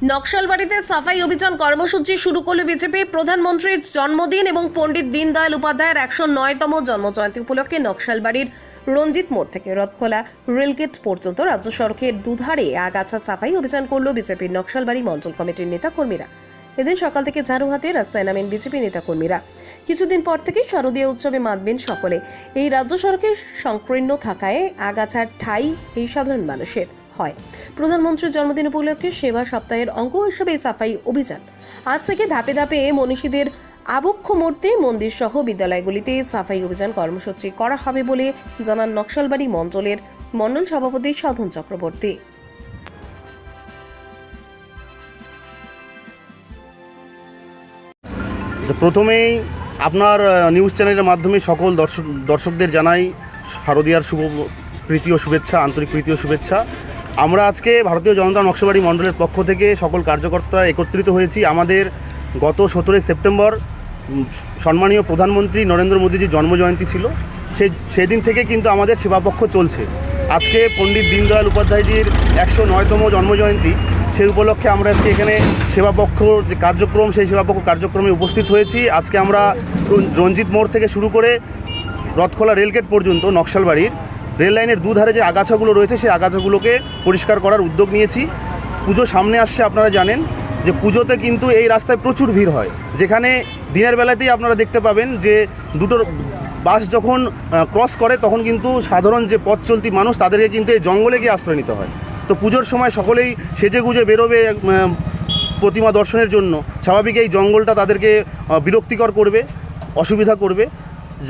নকশালবাড়িতে সাফাই অভিযান কর্মসূচি শুরু করল বিজেপি। প্রধানমন্ত্রীর জন্মদিন এবং পণ্ডিত দীনদয়াল উপাধ্যায়ের 109তম জন্মজয়ন্তী উপলক্ষে নকশালবাড়ির রঞ্জিত মোড় থেকে রথখোলা রেলগেট পর্যন্ত রাজ্য সড়কের দুধারে আগাছা সাফাই অভিযান করল বিজেপির নকশালবাড়ি মণ্ডল কমিটির নেতাকর্মীরা। এদিন সকাল থেকে ঝাড়ু হাতে রাস্তায় নামেন বিজেপি নেতাকর্মীরা। কিছুদিন পর থেকেই শারদীয় উৎসবে মাতবেন সকলে। এই রাজ্য সড়কে সংকীর্ণ থাকায় আগাছার ঠাঁই এই সাধারণ মানুষের হয়। প্রধানমন্ত্রীর জন্মদিন উপলক্ষে সেবা সপ্তাহের অঙ্গ হিসেবে সাফাই অভিযান। আজ থেকে ধাপে ধাপে মনীষীদের আবক্ষ মূর্তি, মন্দির সহ বিদ্যালয়গুলিতে সাফাই অভিযান কর্মসূচি করা হবে বলে জানান নকশালবাড়ি মণ্ডলের মণ্ডল সভাপতি সাধন চক্রবর্তী। প্রথমেই আপনার নিউজ চ্যানেলের মাধ্যমে সকল দর্শকদের জানাই শারদীয়ার শুভ প্রীতি ও শুভেচ্ছা, আন্তরিক প্রীতি ও শুভেচ্ছা। আমরা আজকে ভারতীয় জনতা নকশালবাড়ি মণ্ডলের পক্ষ থেকে সকল কার্যকর্তারা একত্রিত হয়েছি। আমাদের গত 17 সেপ্টেম্বর সম্মানীয় প্রধানমন্ত্রী নরেন্দ্র মোদীজির জন্মজয়ন্তী ছিল। সেদিন থেকে কিন্তু আমাদের সেবাপক্ষ চলছে। আজকে পণ্ডিত দীনদয়াল উপাধ্যায়জির 109তম জন্মজয়ন্তী, সেই উপলক্ষে আমরা আজকে এখানে সেবাপক্ষ যে কার্যক্রম, সেই সেবাপক্ষ কার্যক্রমে উপস্থিত হয়েছি। আজকে আমরা রঞ্জিত মোড় থেকে শুরু করে রথখোলা রেলগেট পর্যন্ত নকশালবাড়ির রেল লাইনের দুধারে যে আগাছাগুলো রয়েছে সেই আগাছাগুলোকে পরিষ্কার করার উদ্যোগ নিয়েছি। পুজো সামনে আসছে, আপনারা জানেন যে পুজোতে কিন্তু এই রাস্তায় প্রচুর ভিড় হয়, যেখানে দিনের বেলাতেই আপনারা দেখতে পাবেন যে দুটো বাস যখন ক্রস করে তখন কিন্তু সাধারণ যে পথ চলতি মানুষ তাদেরকে কিন্তু এই জঙ্গলে গিয়ে আশ্রয় নিতে হয়। তো পুজোর সময় সকলেই সেজে গুজে বেরোবে প্রতিমা দর্শনের জন্য। স্বাভাবিক এই জঙ্গলটা তাদেরকে বিরক্তিকর করবে, অসুবিধা করবে,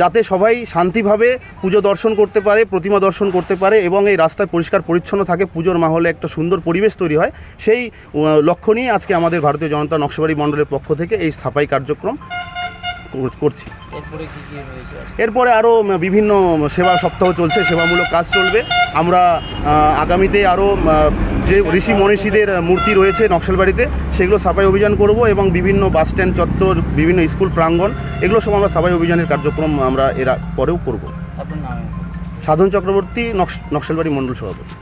যাতে সবাই শান্তিভাবে পুজো দর্শন করতে পারে, প্রতিমা দর্শন করতে পারে এবং এই রাস্তায় পরিষ্কার পরিচ্ছন্ন থাকে, পুজোর মাহলে একটা সুন্দর পরিবেশ তৈরি হয়। সেই লক্ষ্য নিয়ে আজকে আমাদের ভারতীয় জনতা নকশালবাড়ি মণ্ডলের পক্ষ থেকে এই সাফাই কার্যক্রম করছি। এরপরে আরও বিভিন্ন সেবা সপ্তাহ চলছে, সেবামূলক কাজ চলবে। আমরা আগামীতে আরও যে ঋষি মনীষীদের মূর্তি রয়েছে নকশালবাড়িতে সেগুলো সাফাই অভিযান করব এবং বিভিন্ন বাস স্ট্যান্ড চত্বর, বিভিন্ন স্কুল প্রাঙ্গণ, এগুলো সব আমরা সাফাই অভিযানের কার্যক্রম আমরা এরা পরেও করব। আপনার নাম? সাধন চক্রবর্তী, নকশালবাড়ি মণ্ডল সভাপতি।